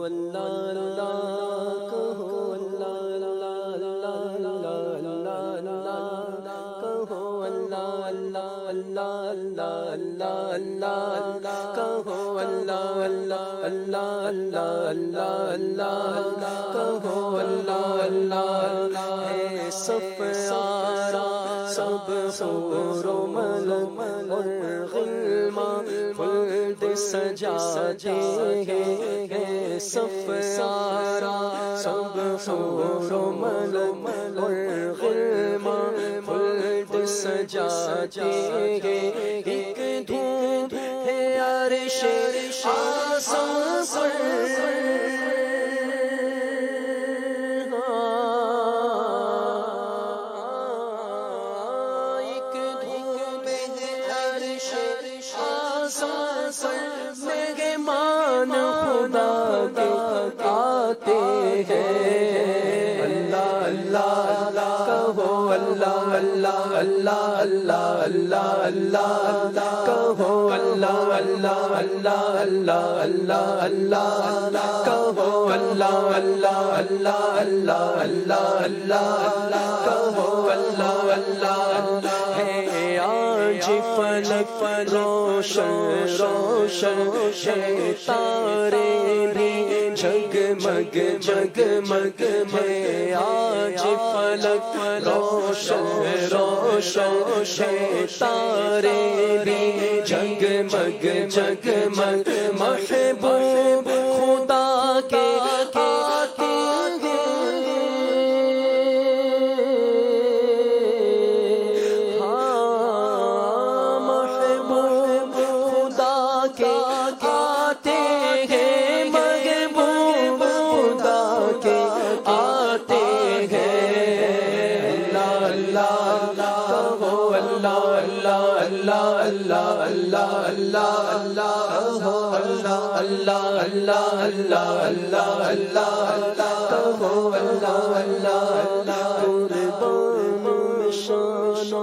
اللہ اللہ کہو اللہ اللہ اللہ اللہ کہو اللہ اللہ اللہ اللہ اللہ کہو اللہ اللہ اللہ اللہ اللہ کہو اللہ اللہ ہے سفارا سب حور و ملک اور غلمان خلد سجاتے ہیں سفارا سب حور و ملک اور غلمان خلد سجاتے ہیں ایک دھوپ ہے عرش آسمان پر مہمان خدا کے آتے ہیں اللہ اللہ کہو اللہ اللہ اللہ اللہ اللہ کہو اللہ اللہ اللہ اللہ اللہ کہو اللہ اللہ اللہ اللہ کہو اللہ اللہ ہے آج فلک روشن روشن ہے تارے بھی جگمگ جگمگ ہے آج فلک روشن روشن ہے تارے بھی جگمگ جگمگ محبوب خدا کے آتے اللہ اللہ اللہ اللہ اللہ اللہ اللہ کہو اللہ اللہ قربان شان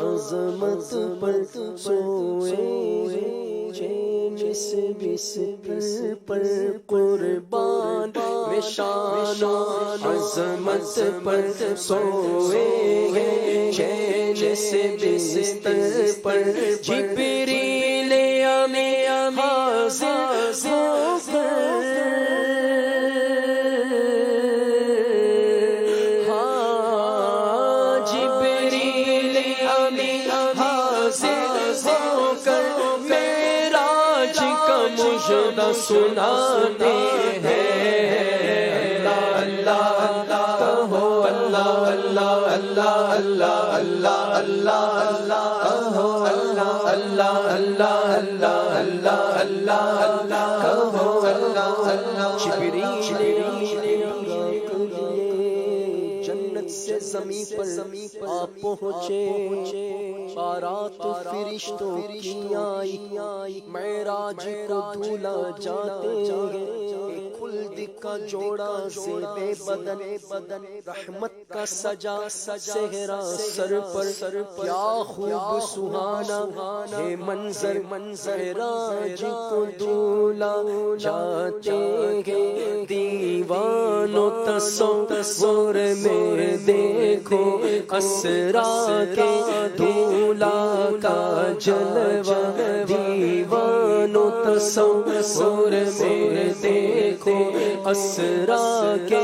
عظمت پر سوئے جس بستر پر قربان شان عظمت پر سوئے جس بستر پر جبریل امین حاضر ہو کر جبریل امین حاضر ہو کر معراج کا مژدہ سناتے ہیں اللہ اللہ کہو اللہ اللہ اللہ اللہ اللہ اللہ کہو اللہ اللہ اللہ اللہ اللہ اللہ کہو اللہ اللہ جبریل جنت سے زمین پر آپ پہنچے بارات فرشتوں کی آئی معراج کو دھولا جاتے ہیں خلد کا جوڑا زیب بدن رحمت کا سجا صحرا سر پر کیا خوب سہانا ہے منظر معراج کو دھولا جاتے ہیں دیوانوں تصور میں دیکھو اسرا کے دھولا کا جلوہ دیوانوں تصور میں دیکھو اسرا کے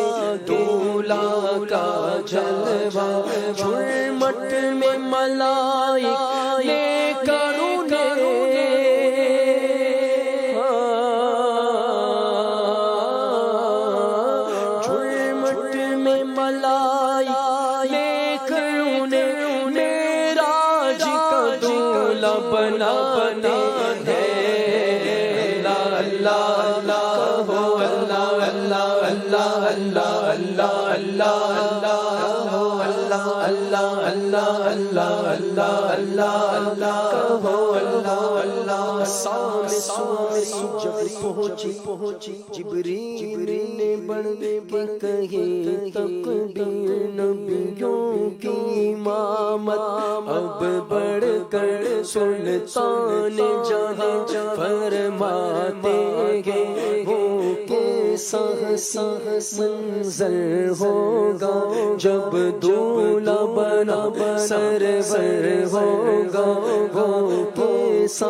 دھولا کا جلوہ جھرمٹ میں ملائک لے کر جھرمٹ میں ملائک لے کر انہیں معراج کا دھولا بنا ہے اللہ کہو اللہ اللہ اللہ اللہ اللہ اللہ اللہ اللہ اللہ کہو اللہ سامنے جب پہنچی جبریل نے بڑھ کے کہی تکبیر نبیوں کی امامت اب بڑھ کر سلطان جہاں فرماتے ہیں وہ کیسا منظر ہوگا جب دولہا بنا سرور ہوگا، وہ کیسا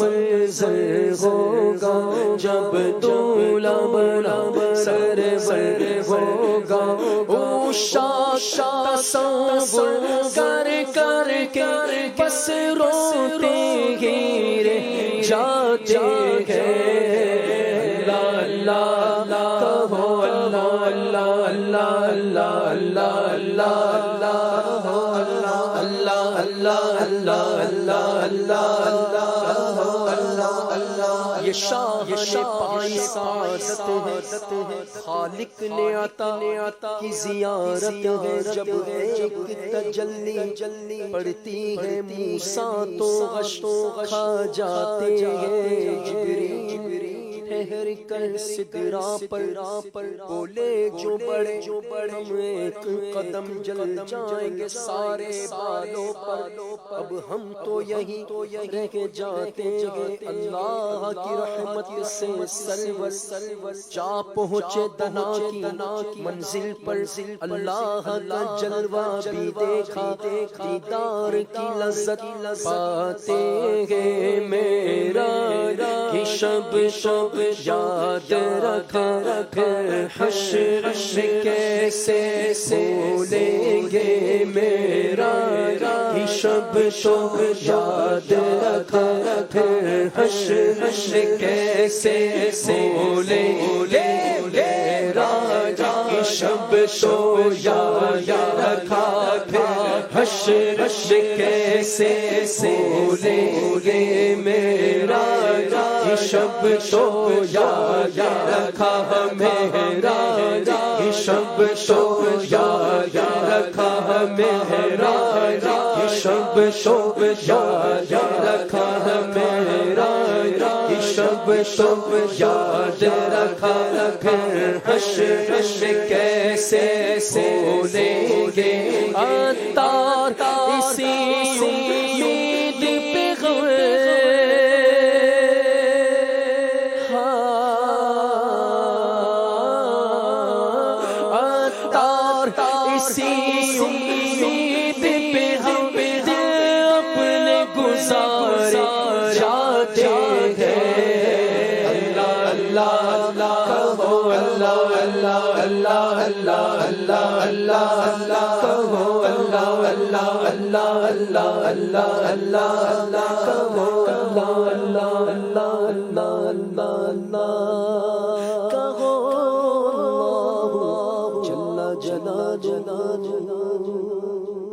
منظر ہوگا جب دولہا بنا سرور ہوگا۔ تصور کر کر کے بس روتے ہی رہ جاتے ہیں۔ اللہ کہو اللہ اللہ اللہ اللہ اللہ اللہ اللہ اللہ۔ یہ شاہ پائی سعادت ہے، خالق نے عطا کی زیارت ہے۔ جب ایک تجلی پڑتی ہے موسیٰ تو غش کھا جاتے ہیں۔ جبریل ٹھہر کر سدرا پر بولے جو بڑے ہم ایک قدم جل جائیں گے سارے بالوں پر، اب ہم تو یہی رہ جاتے ہیں۔ اللہ کی رحمت سے سرور جا پہنچے دنا کی منزل پر، اللہ کا جلوہ بھی دیکھا، دیدار کی لذت پاتے ہیں۔ میرا کی شب یاد رکھ حشر کیسے بھولیں گے، میرا کی شب یاد رکھ حشر کیسے بھولیں گے، میرا کی شب یاد رکھا حشر کیسے بھولیں گے، میرا کی شب یاد رکھا، میرا کی شب یاد رکھا، میرا کی شب یاد رکھا، میرا کی شب یاد رکھا، حشر کیسے بھولیں گے۔ عطار اسی امید پہ اسی امید پہ ہم دل اپنے گزارے جاتے ہیں۔ اللہ اللہ کہو اللہ اللہ اللہ اللہ اللہ اللہ کہو اللہ اللہ اللہ اللہ اللہ اللہ کہو اللہ اللہ اللہ اللہ اللہ کہو اللہ جل جلالہ۔